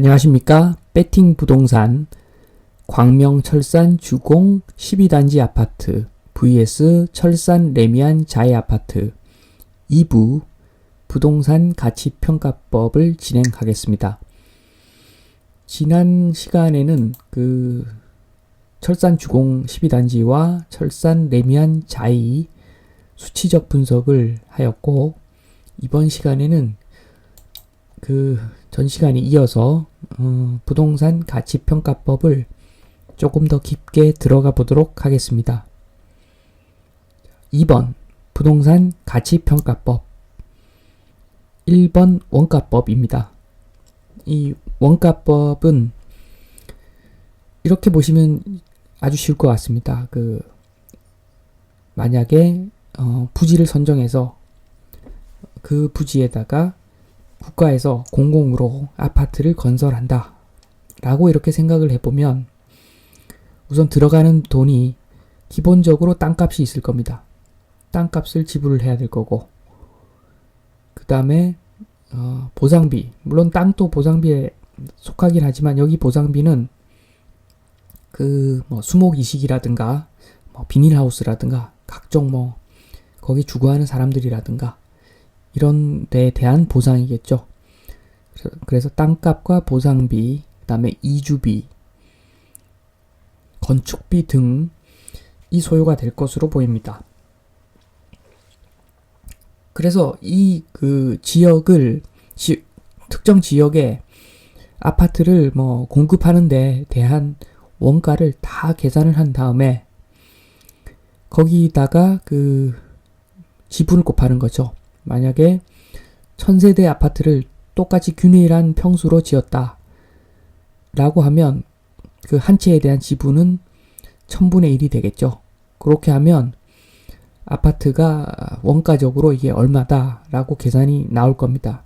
안녕하십니까? 배팅 부동산 광명 철산 주공 12단지 아파트 vs 철산 레미안 자이 아파트 2부 부동산 가치평가법을 진행하겠습니다. 지난 시간에는 철산 주공 12단지와 철산 레미안 자이 수치적 분석을 하였고, 이번 시간에는 전 시간에 이어서 부동산 가치평가법을 조금 더 깊게 들어가 보도록 하겠습니다. 2번 부동산 가치평가법 1번 원가법입니다. 이 원가법은 이렇게 보시면 아주 쉬울 것 같습니다. 만약에 부지를 선정해서 그 부지에다가 국가에서 공공으로 아파트를 건설한다 라고 이렇게 생각을 해보면, 우선 들어가는 돈이 기본적으로 땅값이 있을 겁니다. 땅값을 지불을 해야 될 거고, 그 다음에 보상비, 물론 땅도 보상비에 속하긴 하지만 여기 보상비는 수목이식이라든가 비닐하우스라든가 각종 거기 주거하는 사람들이라든가 이런 데에 대한 보상이겠죠. 그래서 땅값과 보상비, 그 다음에 이주비, 건축비 등이 소요가 될 것으로 보입니다. 그래서 이 지역을 특정 지역에 아파트를 공급하는 데 대한 원가를 다 계산을 한 다음에 거기다가 지분을 곱하는 거죠. 만약에 1000세대 아파트를 똑같이 균일한 평수로 지었다 라고 하면 그 한 채에 대한 지분은 1000분의 1이 되겠죠. 그렇게 하면 아파트가 원가적으로 이게 얼마다 라고 계산이 나올 겁니다.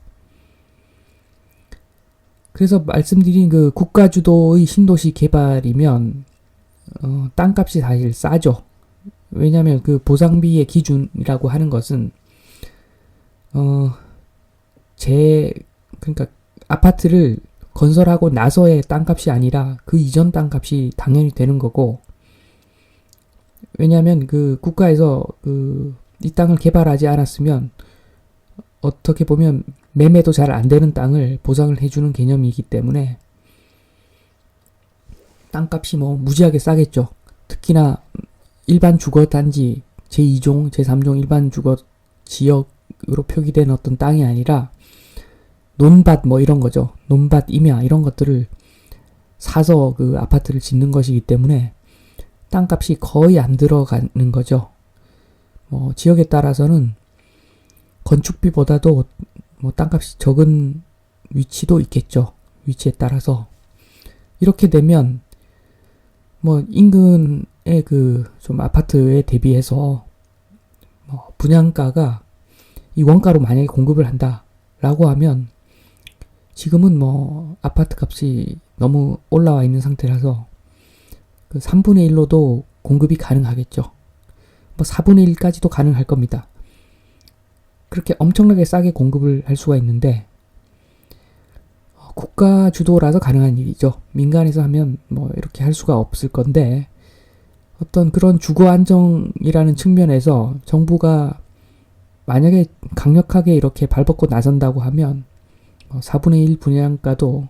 그래서 말씀드린 국가 주도의 신도시 개발이면 땅값이 사실 싸죠. 왜냐하면 보상비의 기준이라고 하는 것은 그러니까 아파트를 건설하고 나서의 땅값이 아니라 그 이전 땅값이 당연히 되는 거고, 왜냐하면 국가에서 이 땅을 개발하지 않았으면 어떻게 보면 매매도 잘 안 되는 땅을 보상을 해주는 개념이기 때문에 땅값이 무지하게 싸겠죠. 특히나 일반 주거단지 제2종, 제3종 일반 주거 지역으로 표기된 어떤 땅이 아니라 논밭 이런 거죠. 논밭, 임야 이런 것들을 사서 아파트를 짓는 것이기 때문에 땅값이 거의 안 들어가는 거죠. 지역에 따라서는 건축비보다도 땅값이 적은 위치도 있겠죠. 위치에 따라서. 이렇게 되면 인근의 좀 아파트에 대비해서 분양가가 이 원가로 만약에 공급을 한다라고 하면, 지금은 아파트 값이 너무 올라와 있는 상태라서 3분의 1로도 공급이 가능하겠죠. 4분의 1까지도 가능할 겁니다. 그렇게 엄청나게 싸게 공급을 할 수가 있는데, 국가 주도라서 가능한 일이죠. 민간에서 하면 이렇게 할 수가 없을 건데, 어떤 그런 주거 안정이라는 측면에서 정부가 만약에 강력하게 이렇게 발벗고 나선다고 하면 4분의 1 분양가도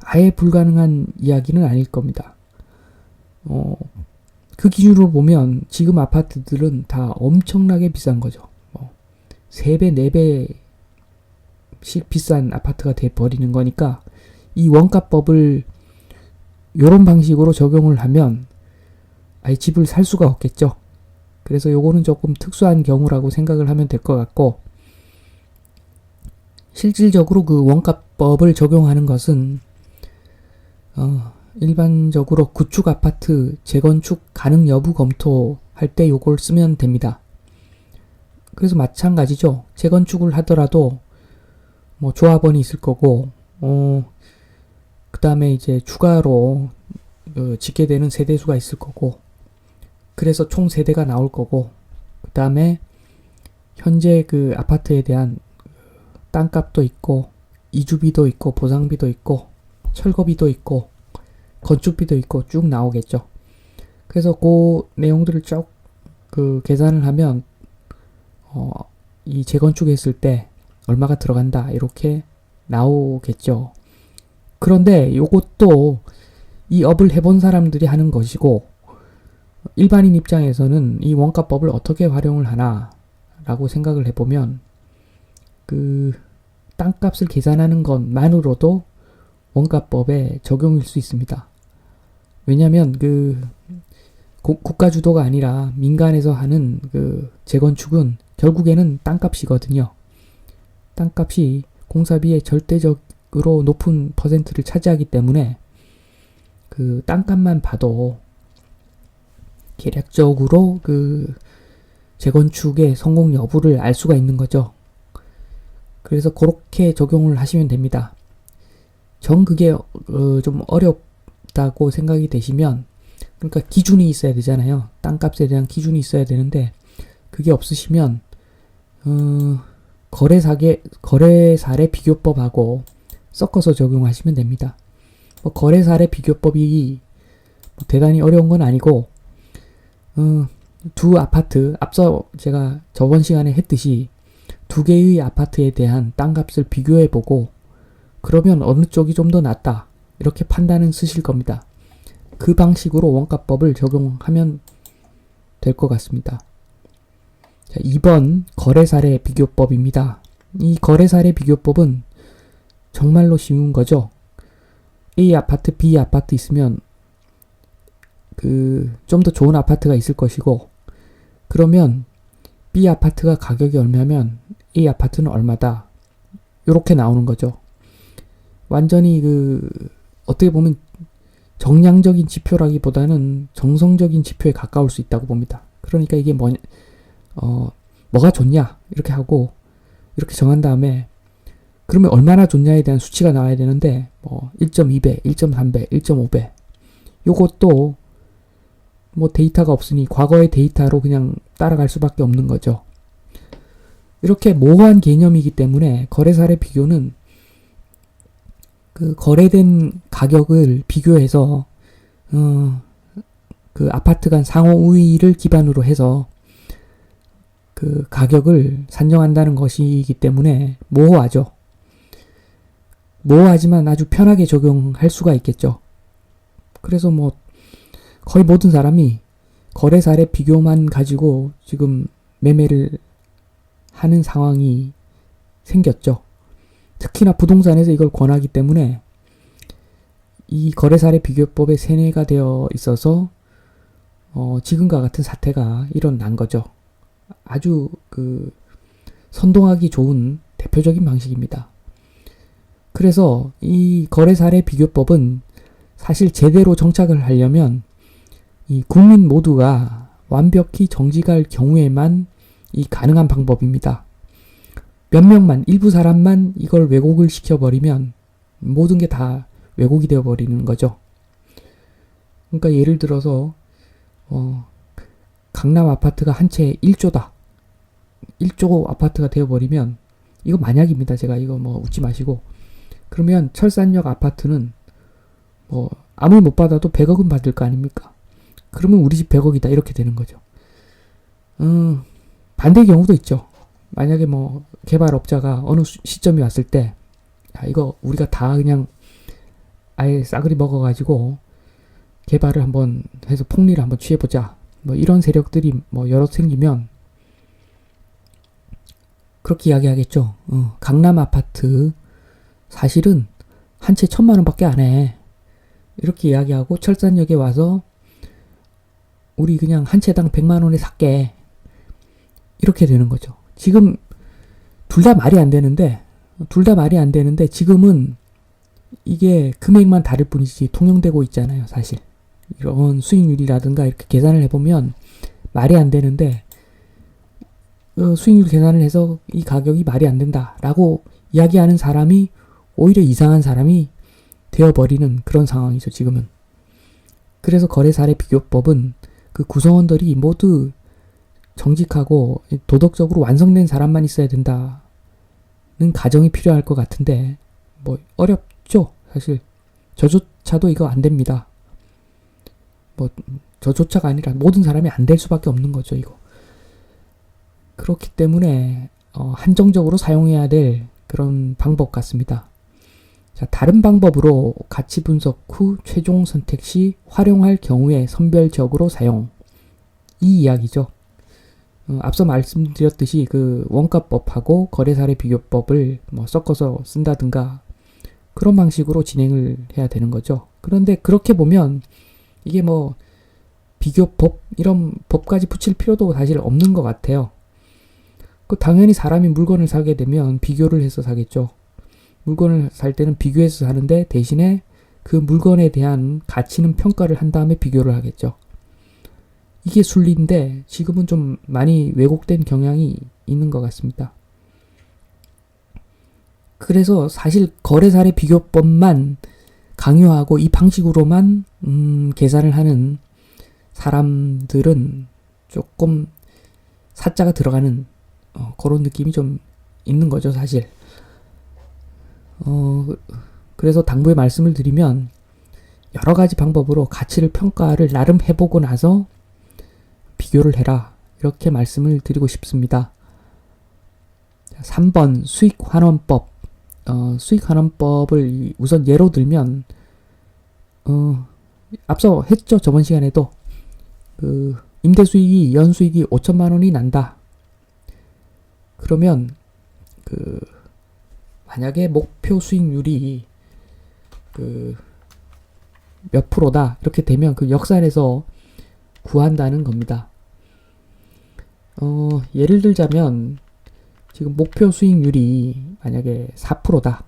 아예 불가능한 이야기는 아닐 겁니다. 그 기준으로 보면 지금 아파트들은 다 엄청나게 비싼 거죠. 3배, 4배씩 비싼 아파트가 돼버리는 거니까, 이 원가법을 요런 방식으로 적용을 하면 아예 집을 살 수가 없겠죠. 그래서 요거는 조금 특수한 경우라고 생각을 하면 될 것 같고, 실질적으로 원가법을 적용하는 것은 일반적으로 구축 아파트 재건축 가능 여부 검토할 때 요걸 쓰면 됩니다. 그래서 마찬가지죠. 재건축을 하더라도 조합원이 있을 거고, 그 다음에 이제 추가로 짓게 되는 세대수가 있을 거고, 그래서 총 세대가 나올 거고, 그 다음에 현재 아파트에 대한 땅값도 있고 이주비도 있고 보상비도 있고 철거비도 있고 건축비도 있고 쭉 나오겠죠. 그래서 그 내용들을 쭉 계산을 하면 이 재건축했을 때 얼마가 들어간다 이렇게 나오겠죠. 그런데 요것도 이 업을 해본 사람들이 하는 것이고 일반인 입장에서는 이 원가법을 어떻게 활용을 하나 라고 생각을 해보면 땅값을 계산하는 것만으로도 원가법에 적용일 수 있습니다. 왜냐면 국가 주도가 아니라 민간에서 하는 재건축은 결국에는 땅값이거든요. 땅값이 공사비의 절대적으로 높은 퍼센트를 차지하기 때문에 땅값만 봐도 계략적으로 재건축의 성공 여부를 알 수가 있는 거죠. 그래서 그렇게 적용을 하시면 됩니다. 그게 좀 어렵다고 생각이 되시면 그러니까 기준이 있어야 되잖아요. 땅값에 대한 기준이 있어야 되는데 그게 없으시면 거래 사례 비교법하고 섞어서 적용하시면 됩니다. 거래 사례 비교법이 대단히 어려운 건 아니고 두 아파트 앞서 제가 저번 시간에 했듯이 두 개의 아파트에 대한 땅값을 비교해보고 그러면 어느 쪽이 좀 더 낫다 이렇게 판단은 쓰실 겁니다. 그 방식으로 원가법을 적용하면 될 것 같습니다. 자, 2번 거래사례 비교법입니다. 이 거래사례 비교법은 정말로 쉬운 거죠. A 아파트, B 아파트 있으면 좀 더 좋은 아파트가 있을 것이고 그러면 B 아파트가 가격이 얼마면 A 아파트는 얼마다 요렇게 나오는 거죠. 완전히 어떻게 보면 정량적인 지표라기보다는 정성적인 지표에 가까울 수 있다고 봅니다. 그러니까 이게 뭐가 좋냐 이렇게 하고 이렇게 정한 다음에 그러면 얼마나 좋냐에 대한 수치가 나와야 되는데 1.2배, 1.3배, 1.5배 요것도 데이터가 없으니 과거의 데이터로 그냥 따라갈 수밖에 없는 거죠. 이렇게 모호한 개념이기 때문에 거래사례 비교는 거래된 가격을 비교해서 아파트 간 상호 우위를 기반으로 해서 가격을 산정한다는 것이기 때문에 모호하죠. 모호하지만 아주 편하게 적용할 수가 있겠죠. 그래서 거의 모든 사람이 거래 사례 비교만 가지고 지금 매매를 하는 상황이 생겼죠. 특히나 부동산에서 이걸 권하기 때문에 이 거래 사례 비교법에 세뇌가 되어 있어서 지금과 같은 사태가 일어난 거죠. 아주 선동하기 좋은 대표적인 방식입니다. 그래서 이 거래 사례 비교법은 사실 제대로 정착을 하려면 이 국민 모두가 완벽히 정직할 경우에만 가능한 방법입니다. 몇 명만, 일부 사람만 이걸 왜곡을 시켜버리면 모든 게 다 왜곡이 되어버리는 거죠. 그러니까 예를 들어서 강남 아파트가 한 채 1조다. 1조 아파트가 되어버리면 이거 만약입니다. 제가 이거 웃지 마시고 그러면 철산역 아파트는 아무리 못 받아도 100억은 받을 거 아닙니까? 그러면 우리 집 100억이다 이렇게 되는 거죠. 반대의 경우도 있죠. 만약에 개발업자가 어느 시점이 왔을 때 이거 우리가 다 그냥 아예 싸그리 먹어가지고 개발을 한번 해서 폭리를 한번 취해보자 이런 세력들이 여러 생기면 그렇게 이야기하겠죠. 강남 아파트 사실은 한 채 1,000만 원밖에 안 해. 이렇게 이야기하고 철산역에 와서 우리 그냥 한 채당 100만 원에 살게. 이렇게 되는 거죠. 지금 둘 다 말이 안 되는데 지금은 이게 금액만 다를 뿐이지 통용되고 있잖아요. 사실 이런 수익률이라든가 이렇게 계산을 해보면 말이 안 되는데 수익률 계산을 해서 이 가격이 말이 안 된다라고 이야기하는 사람이 오히려 이상한 사람이 되어버리는 그런 상황이죠. 지금은. 그래서 거래사례 비교법은 구성원들이 모두 정직하고 도덕적으로 완성된 사람만 있어야 된다는 가정이 필요할 것 같은데 어렵죠. 사실 저조차도 이거 안 됩니다. 뭐 저조차가 아니라 모든 사람이 안 될 수밖에 없는 거죠, 이거. 그렇기 때문에 한정적으로 사용해야 될 그런 방법 같습니다. 자, 다른 방법으로 가치 분석 후 최종 선택 시 활용할 경우에 선별적으로 사용. 이 이야기죠. 앞서 말씀드렸듯이 그 원가법하고 거래사례 비교법을 뭐 섞어서 쓴다든가 그런 방식으로 진행을 해야 되는 거죠. 그런데 그렇게 보면 이게 뭐 비교법 이런 법까지 붙일 필요도 사실 없는 것 같아요. 당연히 사람이 물건을 사게 되면 비교를 해서 사겠죠. 물건을 살 때는 비교해서 사는데 대신에 그 물건에 대한 가치는 평가를 한 다음에 비교를 하겠죠. 이게 순리인데 지금은 좀 많이 왜곡된 경향이 있는 것 같습니다. 그래서 사실 거래사례 비교법만 강요하고 이 방식으로만 계산을 하는 사람들은 조금 사자가 들어가는 그런 느낌이 좀 있는 거죠, 사실. 그래서 당부의 말씀을 드리면 여러 가지 방법으로 가치를 평가를 나름 해보고 나서 비교를 해라. 이렇게 말씀을 드리고 싶습니다. 3번 수익환원법. 수익환원법을 우선 예로 들면 앞서 했죠. 저번 시간에도 그 임대수익이 연수익이 5천만 원이 난다. 그러면 그 만약에 목표 수익률이 그 몇 프로다 이렇게 되면 그 역산해서 구한다는 겁니다. 예를 들자면 지금 목표 수익률이 만약에 4%다.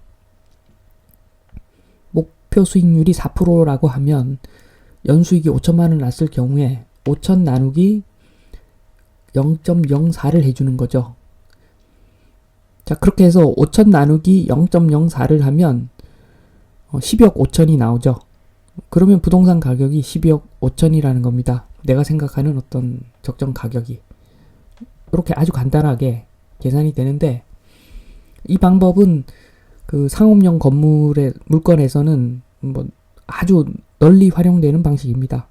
목표 수익률이 4%라고 하면 연수익이 5천만 원 났을 경우에 5천 나누기 0.04를 해주는 거죠. 자, 그렇게 해서 5천 나누기 0.04를 하면 12억 5천이 나오죠. 그러면 부동산 가격이 12억 5천이라는 겁니다. 내가 생각하는 어떤 적정 가격이. 이렇게 아주 간단하게 계산이 되는데 이 방법은 그 상업용 건물의 물건에서는 뭐 아주 널리 활용되는 방식입니다.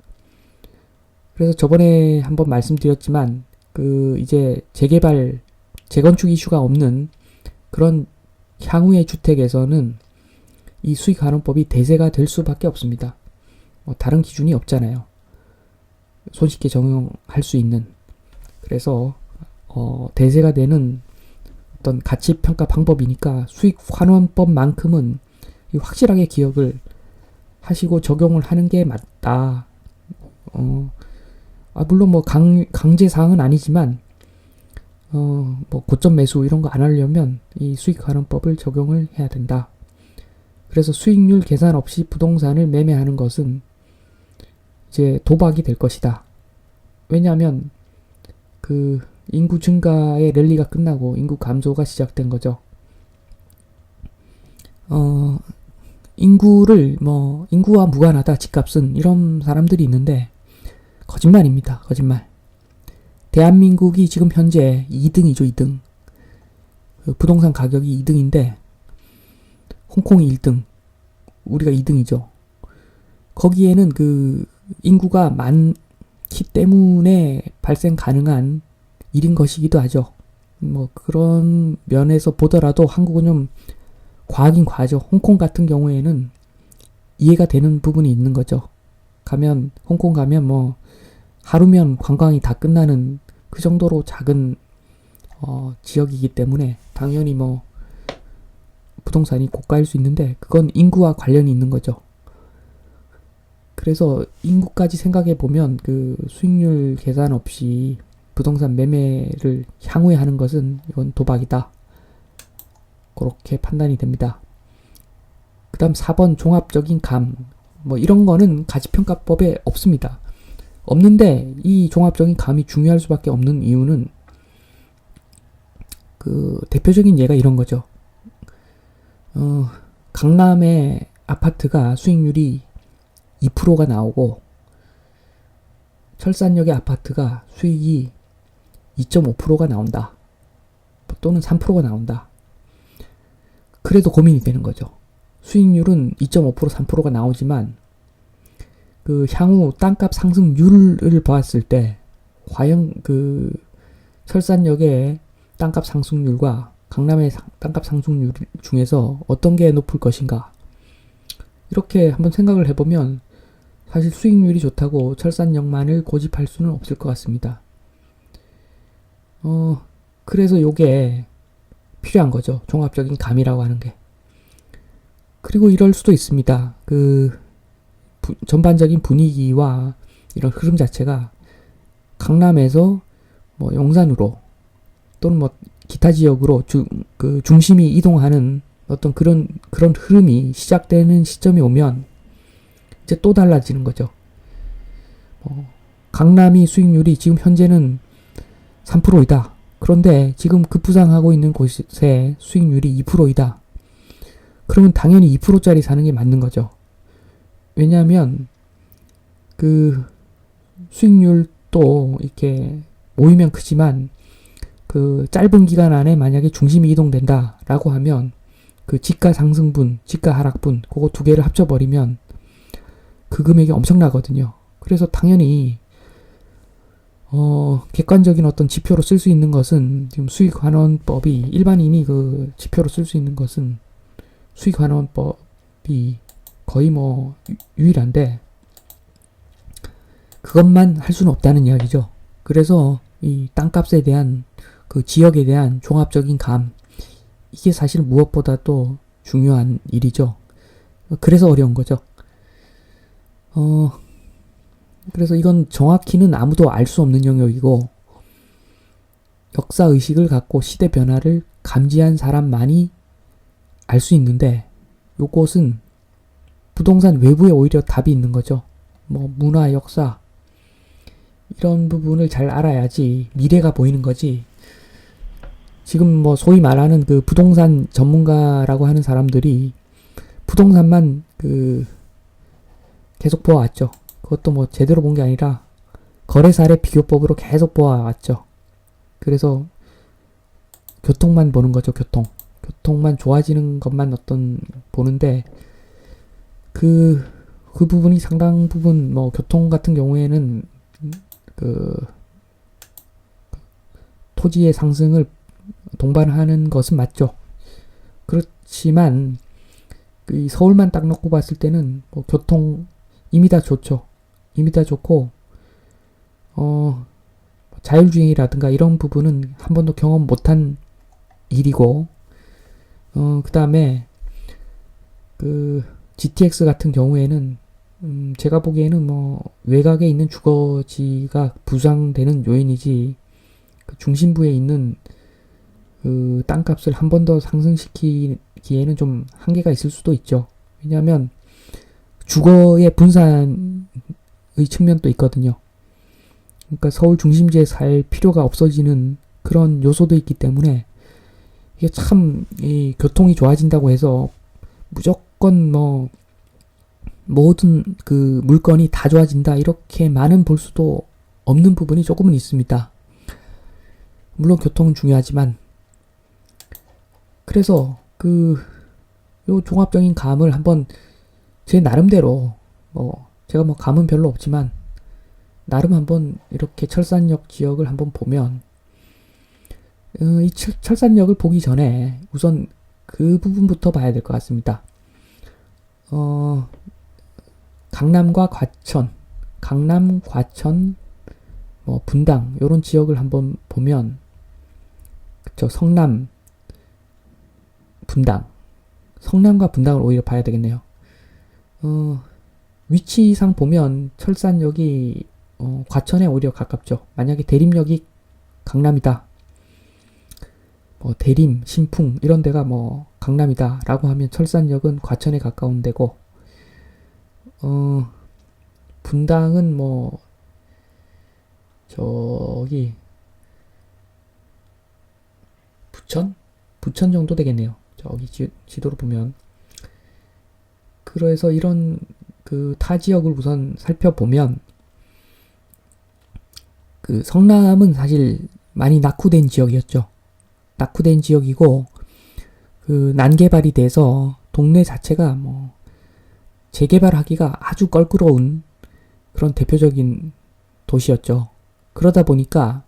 그래서 저번에 한번 말씀드렸지만 그 이제 재개발, 재건축 이슈가 없는 그런 향후의 주택에서는 이 수익환원법이 대세가 될 수밖에 없습니다. 다른 기준이 없잖아요. 손쉽게 적용할 수 있는. 그래서 대세가 되는 어떤 가치평가 방법이니까 수익환원법만큼은 확실하게 기억을 하시고 적용을 하는 게 맞다. 물론 뭐 강제사항은 아니지만 뭐 고점 매수 이런 거 안 하려면 이 수익환원법을 적용을 해야 된다. 그래서 수익률 계산 없이 부동산을 매매하는 것은 이제 도박이 될 것이다. 왜냐하면 그 인구 증가의 랠리가 끝나고 인구 감소가 시작된 거죠. 인구와 무관하다, 집값은, 이런 사람들이 있는데 거짓말입니다. 거짓말. 대한민국이 지금 현재 2등이죠, 2등. 그 부동산 가격이 2등인데 홍콩이 1등, 우리가 2등이죠. 거기에는 그 인구가 많기 때문에 발생 가능한 일인 것이기도 하죠. 뭐 그런 면에서 보더라도 한국은 좀 과하긴 과하죠. 홍콩 같은 경우에는 이해가 되는 부분이 있는 거죠. 홍콩 가면 뭐 하루면 관광이 다 끝나는 그 정도로 작은 지역이기 때문에 당연히 뭐 부동산이 고가일 수 있는데 그건 인구와 관련이 있는 거죠. 그래서 인구까지 생각해 보면 그 수익률 계산 없이 부동산 매매를 향후에 하는 것은 이건 도박이다. 그렇게 판단이 됩니다. 그 다음 4번 종합적인 감. 뭐 이런 거는 가치평가법에 없습니다. 없는데 이 종합적인 감이 중요할 수밖에 없는 이유는 그 대표적인 예가 이런 거죠. 강남의 아파트가 수익률이 2%가 나오고 철산역의 아파트가 수익이 2.5%가 나온다. 또는 3%가 나온다. 그래도 고민이 되는 거죠. 수익률은 2.5% 3%가 나오지만 그 향후 땅값 상승률을 보았을 때 과연 그 철산역의 땅값 상승률과 강남의 땅값 상승률 중에서 어떤 게 높을 것인가, 이렇게 한번 생각을 해보면 사실 수익률이 좋다고 철산역만을 고집할 수는 없을 것 같습니다. 그래서 요게 필요한 거죠. 종합적인 감이라고 하는 게. 그리고 이럴 수도 있습니다. 그 전반적인 분위기와 이런 흐름 자체가 강남에서 뭐 용산으로 또는 뭐 기타 지역으로 중심이 이동하는 어떤 그런 흐름이 시작되는 시점이 오면 이제 또 달라지는 거죠. 강남이 수익률이 지금 현재는 3%이다. 그런데 지금 급부상하고 있는 곳의 수익률이 2%이다. 그러면 당연히 2%짜리 사는 게 맞는 거죠. 왜냐하면 그 수익률도 이렇게 모이면 크지만 그 짧은 기간 안에 만약에 중심이 이동된다라고 하면 그 지가 상승분, 지가 하락분, 그거 두 개를 합쳐버리면 그 금액이 엄청나거든요. 그래서 당연히 객관적인 어떤 지표로 쓸 수 있는 것은 지금 수익환원법이, 일반인이 그 지표로 쓸 수 있는 것은 수익환원법이 거의 뭐 유일한데 그것만 할 수는 없다는 이야기죠. 그래서 이 땅값에 대한 그 지역에 대한 종합적인 감, 이게 사실 무엇보다도 중요한 일이죠. 그래서 어려운 거죠. 그래서 이건 정확히는 아무도 알 수 없는 영역이고 역사의식을 갖고 시대 변화를 감지한 사람만이 알 수 있는데, 요것은 부동산 외부에 오히려 답이 있는 거죠. 뭐 문화, 역사 이런 부분을 잘 알아야지 미래가 보이는 거지. 지금 뭐 소위 말하는 그 부동산 전문가라고 하는 사람들이 부동산만 그 계속 보아왔죠. 그것도 뭐 제대로 본 게 아니라 거래사례 비교법으로 계속 보아왔죠. 그래서 교통만 보는 거죠. 교통만 좋아지는 것만 보는데 그 부분이 상당 부분, 뭐 교통 같은 경우에는 그 토지의 상승을 동반하는 것은 맞죠. 그렇지만 그 서울만 딱 놓고 봤을 때는 뭐 교통 이미 다 좋죠. 이미 다 좋고 자율주행이라든가 이런 부분은 한 번도 경험 못한 일이고, 그 다음에 그 GTX 같은 경우에는 제가 보기에는 뭐 외곽에 있는 주거지가 부상되는 요인이지 그 중심부에 있는 그 땅값을 한 번 더 상승시키기에는 좀 한계가 있을 수도 있죠. 왜냐하면 주거의 분산의 측면도 있거든요. 그러니까 서울 중심지에 살 필요가 없어지는 그런 요소도 있기 때문에 이게 참 이 교통이 좋아진다고 해서 무조건 뭐 모든 그 물건이 다 좋아진다 이렇게만은 볼 수도 없는 부분이 조금은 있습니다. 물론 교통은 중요하지만, 그래서 요 종합적인 감을 한번 제 나름대로, 제가 뭐 감은 별로 없지만 나름 한번 이렇게 철산역 지역을 한번 보면, 이 철산역을 보기 전에 우선 그 부분부터 봐야 될 것 같습니다. 강남과 과천, 뭐 분당 요런 지역을 한번 보면, 그쵸, 성남, 분당, 성남과 분당을 오히려 봐야 되겠네요. 위치상 보면 철산역이 과천에 오히려 가깝죠. 만약에 대림역이 강남이다, 뭐 대림, 신풍 이런 데가 뭐 강남이다 라고 하면 철산역은 과천에 가까운 데고, 분당은 뭐 저기 부천 정도 되겠네요. 저기 지도로 보면. 그래서 이런 그 타 지역을 우선 살펴보면, 그 성남은 사실 많이 낙후된 지역이었죠. 낙후된 지역이고 그 난개발이 돼서 동네 자체가 뭐 재개발하기가 아주 껄끄러운 그런 대표적인 도시였죠. 그러다 보니까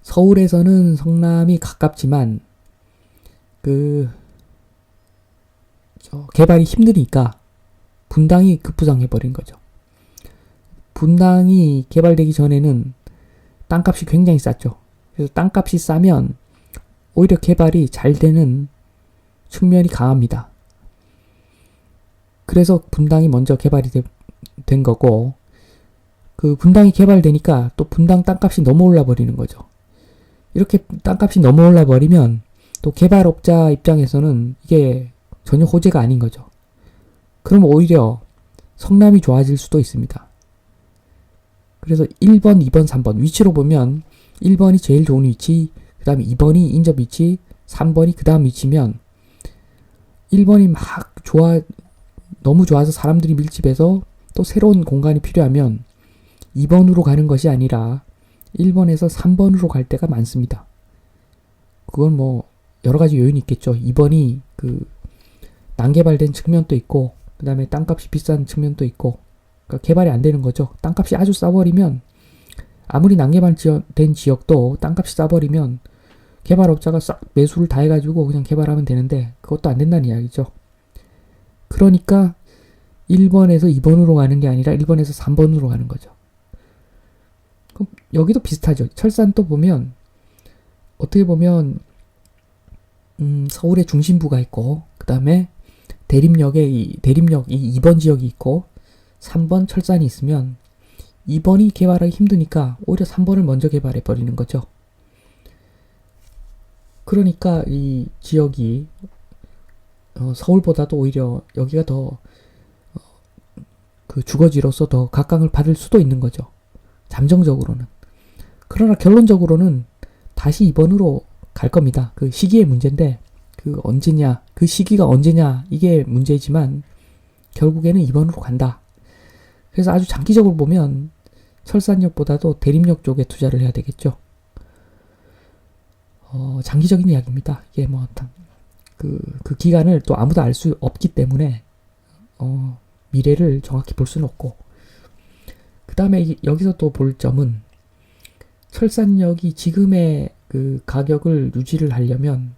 서울에서는 성남이 가깝지만 개발이 힘드니까 분당이 급부상해버린 거죠. 분당이 개발되기 전에는 땅값이 굉장히 쌌죠. 그래서 땅값이 싸면 오히려 개발이 잘 되는 측면이 강합니다. 그래서 분당이 먼저 개발이 된 거고, 그 분당이 개발되니까 또 분당 땅값이 너무 올라 버리는 거죠. 이렇게 땅값이 너무 올라 버리면 또 개발업자 입장에서는 이게 전혀 호재가 아닌 거죠. 그럼 오히려 성남이 좋아질 수도 있습니다. 그래서 1번, 2번, 3번 위치로 보면 1번이 제일 좋은 위치, 그 다음에 2번이 인접 위치, 3번이 그 다음 위치면 1번이 막 너무 좋아서 사람들이 밀집해서 또 새로운 공간이 필요하면 2번으로 가는 것이 아니라 1번에서 3번으로 갈 때가 많습니다. 그건 뭐 여러 가지 요인이 있겠죠. 2번이 난개발된 측면도 있고, 그 다음에 땅값이 비싼 측면도 있고, 그러니까 개발이 안 되는 거죠. 땅값이 아주 싸버리면, 아무리 난개발된 지역도 땅값이 싸버리면 개발업자가 싹 매수를 다 해가지고 그냥 개발하면 되는데 그것도 안 된다는 이야기죠. 그러니까 1번에서 2번으로 가는 게 아니라 1번에서 3번으로 가는 거죠. 그럼 여기도 비슷하죠. 철산도 보면 어떻게 보면 서울의 중심부가 있고, 그 다음에 대림역 이 2번 지역이 있고 3번 철산이 있으면 2번이 개발하기 힘드니까 오히려 3번을 먼저 개발해 버리는 거죠. 그러니까 이 지역이 서울보다도 오히려 여기가 더 주거지로서 더 각광을 받을 수도 있는 거죠. 잠정적으로는. 그러나 결론적으로는 다시 2번으로 갈 겁니다. 그 시기의 문제인데 언제냐, 그 시기가 언제냐 이게 문제지만 결국에는 2번으로 간다. 그래서 아주 장기적으로 보면 철산역보다도 대림역 쪽에 투자를 해야 되겠죠. 장기적인 이야기입니다. 이게 뭐 그 기간을 또 아무도 알 수 없기 때문에 미래를 정확히 볼 수는 없고, 그 다음에 여기서 또 볼 점은 철산역이 지금의 그 가격을 유지를 하려면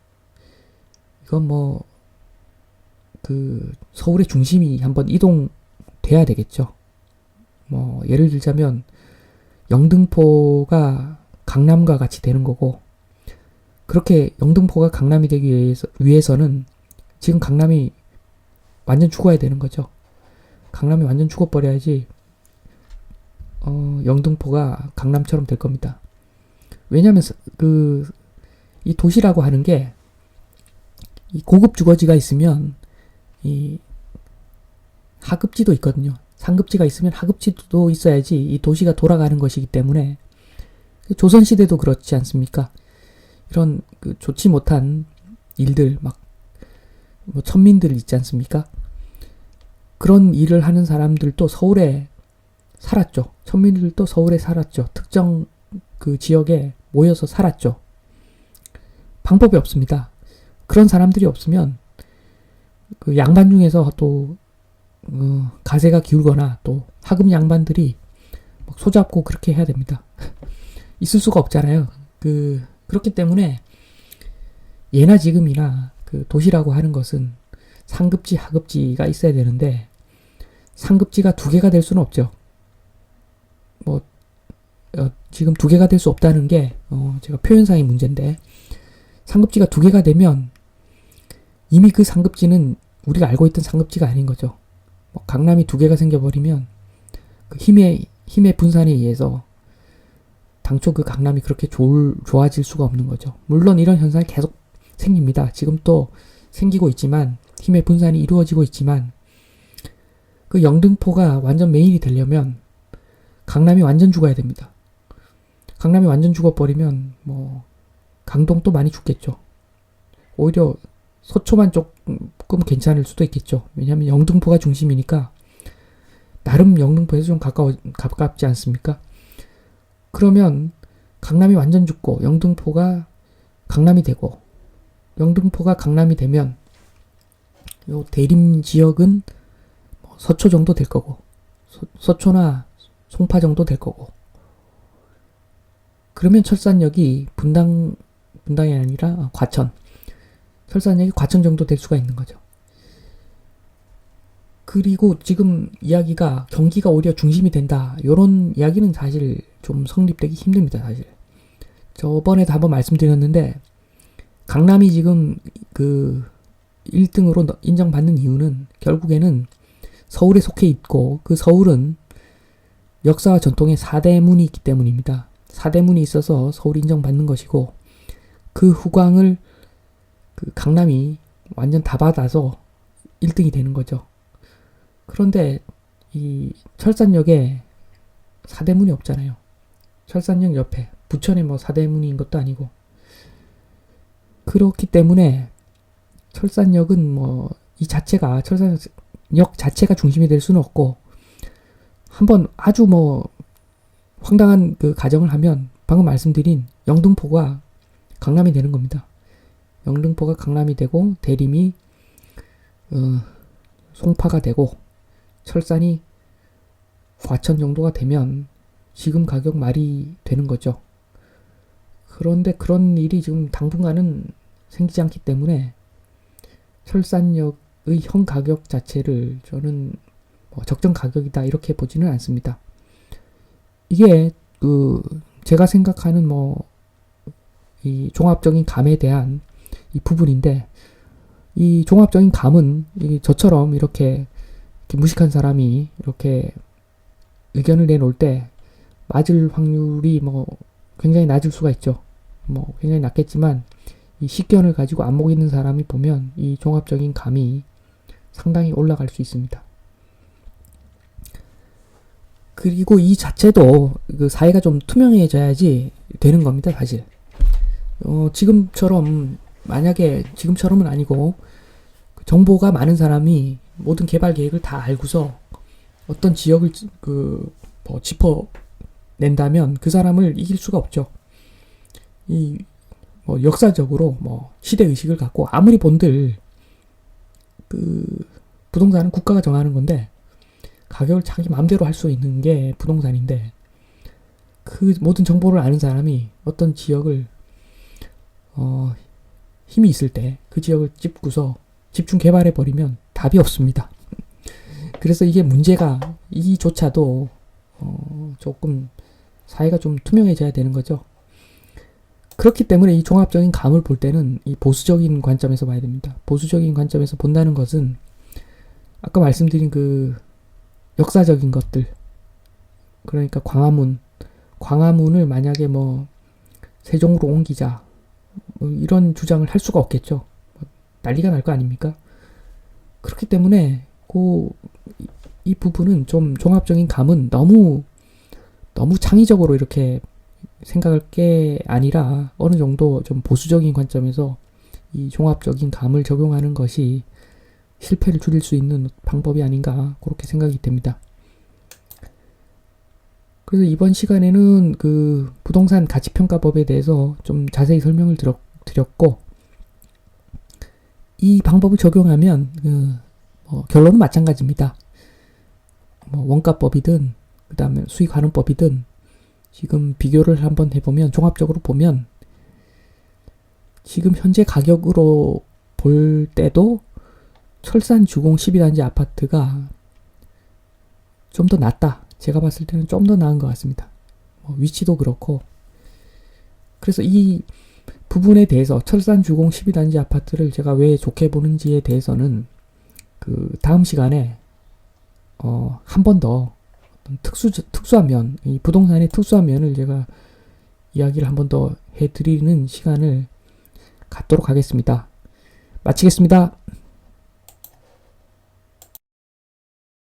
이건 뭐 서울의 중심이 한번 이동돼야 되겠죠. 뭐 예를 들자면 영등포가 강남과 같이 되는 거고, 그렇게 영등포가 강남이 되기 위해서는 지금 강남이 완전 죽어야 되는 거죠. 강남이 완전 죽어버려야지 영등포가 강남처럼 될 겁니다. 왜냐하면 이 도시라고 하는 게 이 고급 주거지가 있으면 이 하급지도 있거든요. 상급지가 있으면 하급지도 있어야지 이 도시가 돌아가는 것이기 때문에, 조선시대도 그렇지 않습니까? 이런 좋지 못한 일들, 뭐 천민들 있지 않습니까? 그런 일을 하는 사람들도 서울에 살았죠. 천민들도 서울에 살았죠. 특정 지역에 모여서 살았죠. 방법이 없습니다. 그런 사람들이 없으면 양반 중에서 또 가세가 기울거나 또 하급 양반들이 막 소잡고 그렇게 해야 됩니다. 있을 수가 없잖아요. 그렇기 때문에 예나 지금이나 도시라고 하는 것은 상급지, 하급지가 있어야 되는데 상급지가 두 개가 될 수는 없죠. 지금 두 개가 될 수 없다는 게 제가 표현상의 문제인데, 상급지가 두 개가 되면 이미 그 상급지는 우리가 알고 있던 상급지가 아닌 거죠. 강남이 두 개가 생겨버리면 힘의 분산에 의해서 당초 그 강남이 그렇게 좋아질 수가 없는 거죠. 물론 이런 현상이 계속 생깁니다. 지금 또 생기고 있지만, 힘의 분산이 이루어지고 있지만, 영등포가 완전 메인이 되려면 강남이 완전 죽어야 됩니다. 강남이 완전 죽어버리면 강동도 많이 죽겠죠. 오히려 서초만 조금 괜찮을 수도 있겠죠. 왜냐하면 영등포가 중심이니까 나름 영등포에서 좀 가깝지 않습니까? 그러면 강남이 완전 죽고 영등포가 강남이 되고, 영등포가 강남이 되면 요 대림 지역은 서초 정도 될 거고, 서초나 송파 정도 될 거고. 그러면 철산역이 분당이 아니라 과천. 철산역이 과천 정도 될 수가 있는 거죠. 그리고 지금 이야기가 경기가 오히려 중심이 된다. 요런 이야기는 사실 좀 성립되기 힘듭니다, 사실. 저번에도 한번 말씀드렸는데, 강남이 지금 그 1등으로 인정받는 이유는 결국에는 서울에 속해 있고, 그 서울은 역사와 전통의 4대문이 있기 때문입니다. 4대문이 있어서 서울이 인정받는 것이고, 그 후광을 그 강남이 완전 다 받아서 1등이 되는 거죠. 그런데 이 철산역에 4대문이 없잖아요. 철산역 옆에 부천에 뭐 4대문인 것도 아니고. 그렇기 때문에 철산역은 뭐 이 자체가 철산역 자체가 중심이 될 수는 없고, 한번 아주 뭐 황당한 그 가정을 하면 방금 말씀드린 영등포가 강남이 되는 겁니다. 영등포가 강남이 되고 대림이 송파가 되고 철산이 과천 정도가 되면 지금 가격 말이 되는 거죠. 그런데 그런 일이 지금 당분간은 생기지 않기 때문에 철산역의 현 가격 자체를 저는 뭐 적정 가격이다 이렇게 보지는 않습니다. 이게 제가 생각하는 이 종합적인 감에 대한 이 부분인데, 이 종합적인 감은 저처럼 이렇게 무식한 사람이 이렇게 의견을 내놓을 때 맞을 확률이 굉장히 낮을 수가 있죠. 굉장히 낮겠지만 이 식견을 가지고 안목 있는 사람이 보면 이 종합적인 감이 상당히 올라갈 수 있습니다. 그리고 이 자체도 그 사회가 좀 투명해져야지 되는 겁니다, 사실. 지금처럼, 만약에 지금처럼은 아니고 정보가 많은 사람이 모든 개발 계획을 다 알고서 어떤 지역을 짚어낸다면 그 사람을 이길 수가 없죠. 역사적으로 시대 의식을 갖고 아무리 본들 부동산은 국가가 정하는 건데 가격을 자기 마음대로 할 수 있는 게 부동산인데, 그 모든 정보를 아는 사람이 어떤 지역을 힘이 있을 때 그 지역을 찝고서 집중 개발해 버리면 답이 없습니다. 그래서 이게 문제가, 이조차도 조금 사회가 좀 투명해져야 되는 거죠. 그렇기 때문에 이 종합적인 감을 볼 때는 이 보수적인 관점에서 봐야 됩니다. 보수적인 관점에서 본다는 것은 아까 말씀드린 그 역사적인 것들, 그러니까 광화문을 만약에 세종으로 옮기자 이런 주장을 할 수가 없겠죠. 난리가 날 거 아닙니까? 그렇기 때문에 이 부분은 좀 종합적인 감은 너무 창의적으로 이렇게 생각할 게 아니라 어느 정도 좀 보수적인 관점에서 이 종합적인 감을 적용하는 것이 실패를 줄일 수 있는 방법이 아닌가, 그렇게 생각이 됩니다. 그래서 이번 시간에는 그 부동산 가치평가법에 대해서 좀 자세히 설명을 드렸고, 이 방법을 적용하면 결론은 마찬가지입니다. 원가법이든 그 다음에 수익환원법이든 지금 비교를 한번 해보면, 종합적으로 보면 지금 현재 가격으로 볼 때도 철산 주공 12단지 아파트가 좀 더 낫다. 제가 봤을 때는 좀 더 나은 것 같습니다. 위치도 그렇고. 그래서 이 부분에 대해서 철산 주공 12단지 아파트를 제가 왜 좋게 보는지에 대해서는 그 다음 시간에 한 번 더 특수한 면, 이 부동산의 특수한 면을 제가 이야기를 한 번 더 해드리는 시간을 갖도록 하겠습니다. 마치겠습니다.